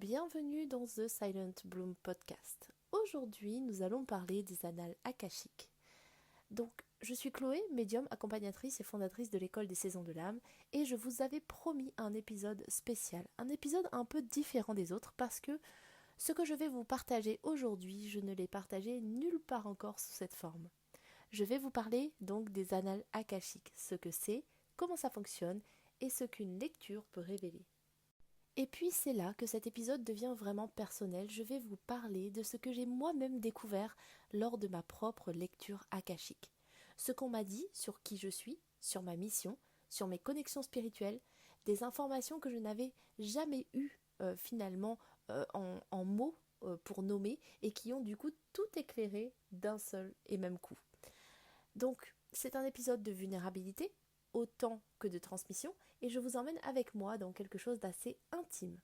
bienvenue dans The Silent Bloom Podcast. Aujourd'hui, nous allons parler des annales akashiques. Donc, je suis Chloé, médium, accompagnatrice et fondatrice de l'école des saisons de l'âme, et je vous avais promis un épisode spécial, un épisode un peu différent des autres parce que ce que je vais vous partager aujourd'hui, je ne l'ai partagé nulle part encore sous cette forme. Je vais vous parler donc des annales akashiques, ce que c'est, comment ça fonctionne et ce qu'une lecture peut révéler. Et puis c'est là que cet épisode devient vraiment personnel. Je vais vous parler de ce que j'ai moi-même découvert lors de ma propre lecture akashique. Ce qu'on m'a dit sur qui je suis, sur ma mission, sur mes connexions spirituelles, des informations que je n'avais jamais eues en mots pour nommer et qui ont du coup tout éclairé d'un seul et même coup. Donc c'est un épisode de vulnérabilité autant que de transmission, et je vous emmène avec moi dans quelque chose d'assez intime.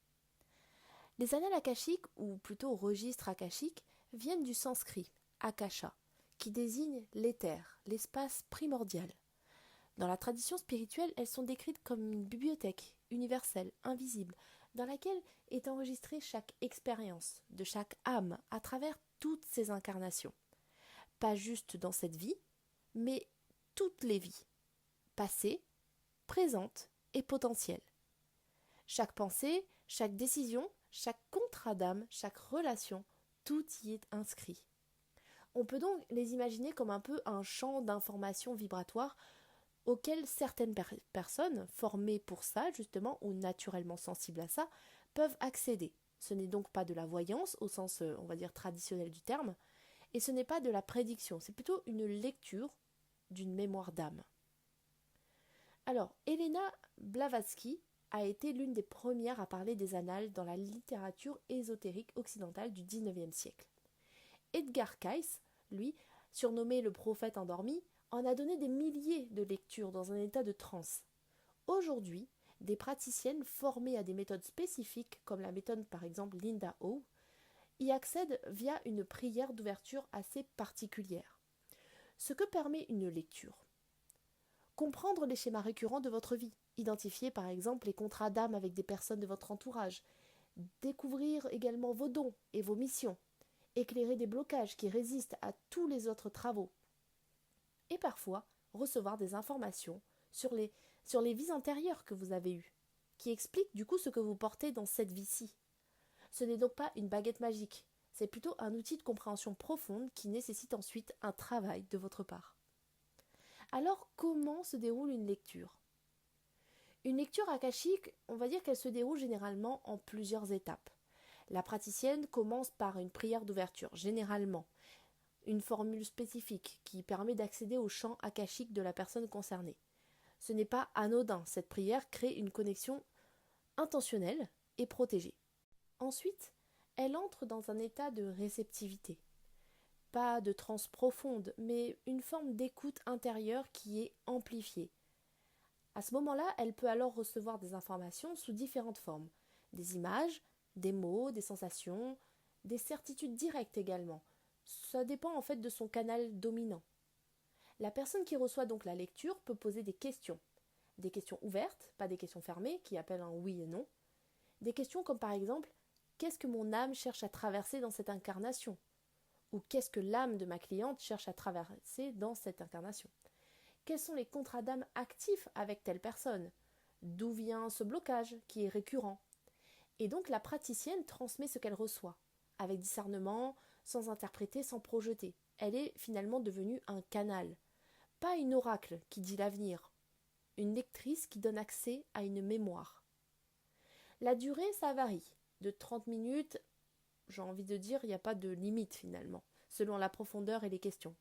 Les annales akashiques, ou plutôt registres akashiques, viennent du sanskrit, akasha, qui désigne l'éther, l'espace primordial. Dans la tradition spirituelle, elles sont décrites comme une bibliothèque universelle, invisible, dans laquelle est enregistrée chaque expérience de chaque âme à travers toutes ses incarnations. Pas juste dans cette vie, mais toutes les vies. Passée, présente et potentielle. Chaque pensée, chaque décision, chaque contrat d'âme, chaque relation, tout y est inscrit. On peut donc les imaginer comme un peu un champ d'informations vibratoires auquel certaines personnes, formées pour ça justement, ou naturellement sensibles à ça, peuvent accéder. Ce n'est donc pas de la voyance au sens, on va dire, traditionnel du terme, et ce n'est pas de la prédiction, c'est plutôt une lecture d'une mémoire d'âme. Alors, Helena Blavatsky a été l'une des premières à parler des annales dans la littérature ésotérique occidentale du XIXe siècle. Edgar Cayce, lui, surnommé le prophète endormi, en a donné des milliers de lectures dans un état de transe. Aujourd'hui, des praticiennes formées à des méthodes spécifiques, comme la méthode par exemple Linda Howe, y accèdent via une prière d'ouverture assez particulière. Ce que permet une lecture. Comprendre les schémas récurrents de votre vie, identifier par exemple les contrats d'âme avec des personnes de votre entourage, découvrir également vos dons et vos missions, éclairer des blocages qui résistent à tous les autres travaux, et parfois recevoir des informations sur les vies antérieures que vous avez eues, qui expliquent du coup ce que vous portez dans cette vie-ci. Ce n'est donc pas une baguette magique, c'est plutôt un outil de compréhension profonde qui nécessite ensuite un travail de votre part. Alors, comment se déroule une lecture ? Une lecture akashique, on va dire qu'elle se déroule généralement en plusieurs étapes. La praticienne commence par une prière d'ouverture, généralement, une formule spécifique qui permet d'accéder au champ akashique de la personne concernée. Ce n'est pas anodin, cette prière crée une connexion intentionnelle et protégée. Ensuite, elle entre dans un état de réceptivité. Pas de transe profonde, mais une forme d'écoute intérieure qui est amplifiée. À ce moment-là, elle peut alors recevoir des informations sous différentes formes. Des images, des mots, des sensations, des certitudes directes également. Ça dépend en fait de son canal dominant. La personne qui reçoit donc la lecture peut poser des questions. Des questions ouvertes, pas des questions fermées, qui appellent un oui et non. Des questions comme par exemple « Qu'est-ce que mon âme cherche à traverser dans cette incarnation ?» ou qu'est-ce que l'âme de ma cliente cherche à traverser dans cette incarnation. Quels sont les contrats d'âme actifs avec telle personne? D'où vient ce blocage qui est récurrent? Et donc la praticienne transmet ce qu'elle reçoit, avec discernement, sans interpréter, sans projeter. Elle est finalement devenue un canal, pas une oracle qui dit l'avenir, une lectrice qui donne accès à une mémoire. La durée, ça varie, de 30 minutes, j'ai envie de dire, il n'y a pas de limite finalement, selon la profondeur et les questions.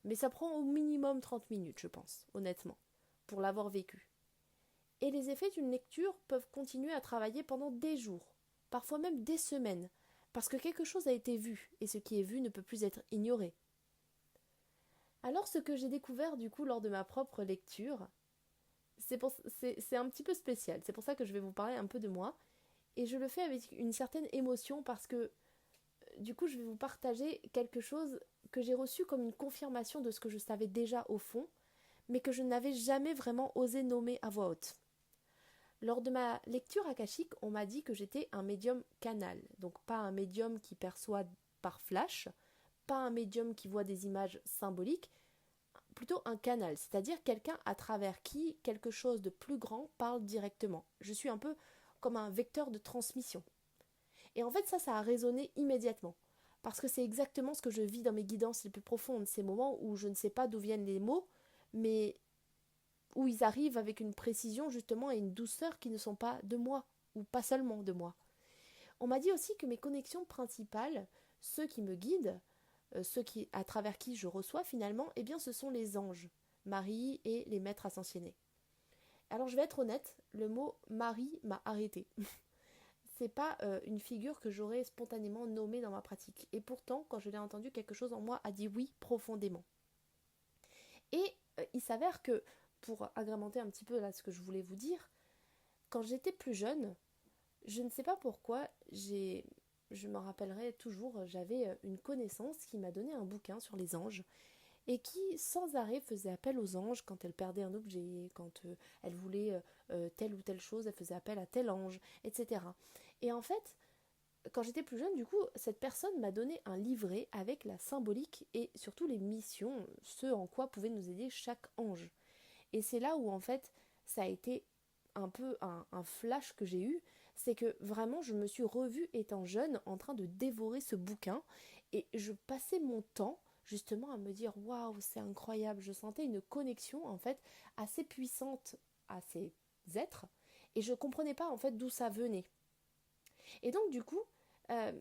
Mais ça prend au minimum 30 minutes, je pense, honnêtement, pour l'avoir vécu. Et les effets d'une lecture peuvent continuer à travailler pendant des jours, parfois même des semaines, parce que quelque chose a été vu, et ce qui est vu ne peut plus être ignoré. Alors ce que j'ai découvert du coup lors de ma propre lecture, c'est un petit peu spécial, c'est pour ça que je vais vous parler un peu de moi, et je le fais avec une certaine émotion parce que du coup je vais vous partager quelque chose que j'ai reçu comme une confirmation de ce que je savais déjà au fond, mais que je n'avais jamais vraiment osé nommer à voix haute. Lors de ma lecture akashique, on m'a dit que j'étais un médium canal, donc pas un médium qui perçoit par flash, pas un médium qui voit des images symboliques, plutôt un canal, c'est-à-dire quelqu'un à travers qui quelque chose de plus grand parle directement. Je suis un peu comme un vecteur de transmission. Et en fait, ça a résonné immédiatement. Parce que c'est exactement ce que je vis dans mes guidances les plus profondes, ces moments où je ne sais pas d'où viennent les mots, mais où ils arrivent avec une précision justement et une douceur qui ne sont pas de moi, ou pas seulement de moi. On m'a dit aussi que mes connexions principales, ceux qui me guident, à travers qui je reçois finalement, eh bien ce sont les anges, Marie et les maîtres ascensionnés. Alors je vais être honnête, le mot Marie m'a arrêté. C'est pas une figure que j'aurais spontanément nommée dans ma pratique. Et pourtant, quand je l'ai entendu, quelque chose en moi a dit oui profondément. Et il s'avère que, pour agrémenter un petit peu là ce que je voulais vous dire, quand j'étais plus jeune, je ne sais pas pourquoi, je me rappellerai toujours, j'avais une connaissance qui m'a donné un bouquin sur les anges et qui sans arrêt faisait appel aux anges quand elle perdait un objet, quand elle voulait telle ou telle chose, elle faisait appel à tel ange, etc. Et en fait, quand j'étais plus jeune, du coup, cette personne m'a donné un livret avec la symbolique et surtout les missions, ce en quoi pouvait nous aider chaque ange. Et c'est là où en fait, ça a été un peu un flash que j'ai eu, c'est que vraiment je me suis revue étant jeune en train de dévorer ce bouquin et je passais mon temps justement à me dire waouh, c'est incroyable, je sentais une connexion en fait assez puissante à ces êtres et je comprenais pas en fait d'où ça venait. Et donc du coup, euh,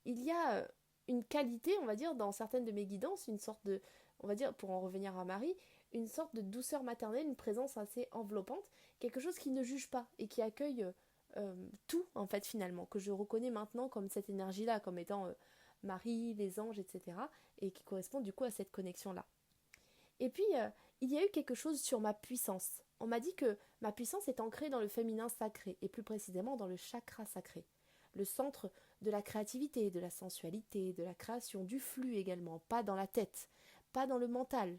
il y a une qualité, on va dire, dans certaines de mes guidances, une sorte de, on va dire, pour en revenir à Marie, une sorte de douceur maternelle, une présence assez enveloppante, quelque chose qui ne juge pas et qui accueille tout, en fait, finalement, que je reconnais maintenant comme cette énergie-là, comme étant Marie, les anges, etc., et qui correspond du coup à cette connexion-là. Et puis, il y a eu quelque chose sur ma puissance. On m'a dit que ma puissance est ancrée dans le féminin sacré, et plus précisément dans le chakra sacré, le centre de la créativité, de la sensualité, de la création, du flux également, pas dans la tête, pas dans le mental,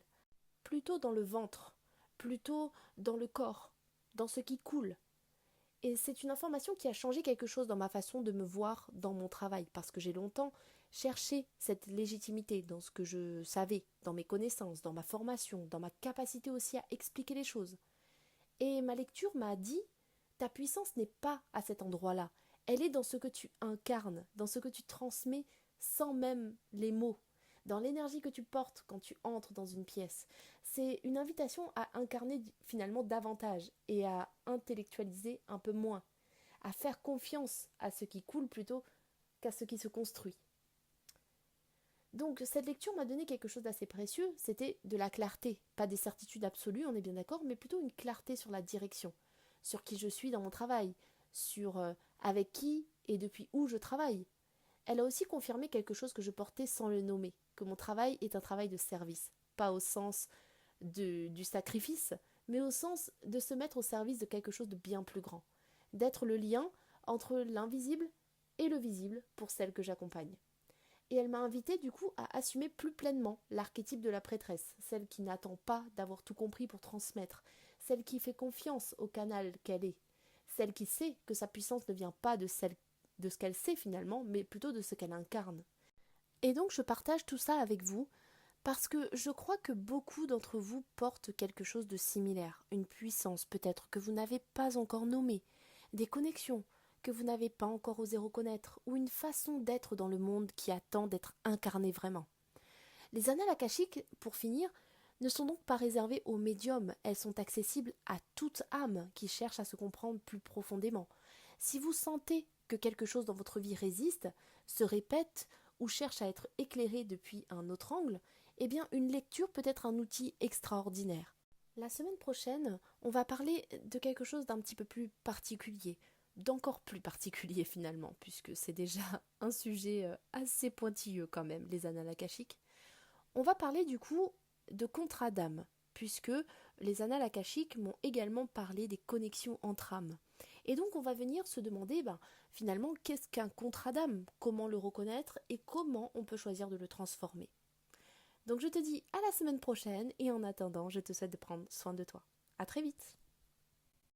plutôt dans le ventre, plutôt dans le corps, dans ce qui coule. Et c'est une information qui a changé quelque chose dans ma façon de me voir dans mon travail, parce que j'ai longtemps cherché cette légitimité dans ce que je savais, dans mes connaissances, dans ma formation, dans ma capacité aussi à expliquer les choses. Et ma lecture m'a dit, ta puissance n'est pas à cet endroit-là, elle est dans ce que tu incarnes, dans ce que tu transmets sans même les mots, dans l'énergie que tu portes quand tu entres dans une pièce. C'est une invitation à incarner finalement davantage et à intellectualiser un peu moins, à faire confiance à ce qui coule plutôt qu'à ce qui se construit. Donc cette lecture m'a donné quelque chose d'assez précieux, c'était de la clarté, pas des certitudes absolues, on est bien d'accord, mais plutôt une clarté sur la direction, sur qui je suis dans mon travail, sur avec qui et depuis où je travaille. Elle a aussi confirmé quelque chose que je portais sans le nommer, que mon travail est un travail de service, pas au sens du sacrifice, mais au sens de se mettre au service de quelque chose de bien plus grand, d'être le lien entre l'invisible et le visible pour celle que j'accompagne. Et elle m'a invitée du coup à assumer plus pleinement l'archétype de la prêtresse, celle qui n'attend pas d'avoir tout compris pour transmettre, celle qui fait confiance au canal qu'elle est, celle qui sait que sa puissance ne vient pas de ce qu'elle sait finalement, mais plutôt de ce qu'elle incarne. Et donc je partage tout ça avec vous parce que je crois que beaucoup d'entre vous portent quelque chose de similaire, une puissance peut-être que vous n'avez pas encore nommée, des connexions que vous n'avez pas encore osé reconnaître, ou une façon d'être dans le monde qui attend d'être incarnée vraiment. Les annales akashiques, pour finir, ne sont donc pas réservées aux médiums, elles sont accessibles à toute âme qui cherche à se comprendre plus profondément. Si vous sentez que quelque chose dans votre vie résiste, se répète ou cherche à être éclairé depuis un autre angle, eh bien une lecture peut être un outil extraordinaire. La semaine prochaine, on va parler de quelque chose d'un petit peu plus particulier, d'encore plus particulier finalement, puisque c'est déjà un sujet assez pointilleux quand même, les annales akashiques. On va parler du coup de contrat d'âme, puisque les annales akashiques m'ont également parlé des connexions entre âmes. Et donc on va venir se demander finalement qu'est-ce qu'un contrat d'âme, comment le reconnaître et comment on peut choisir de le transformer. Donc je te dis à la semaine prochaine et en attendant je te souhaite de prendre soin de toi. À très vite.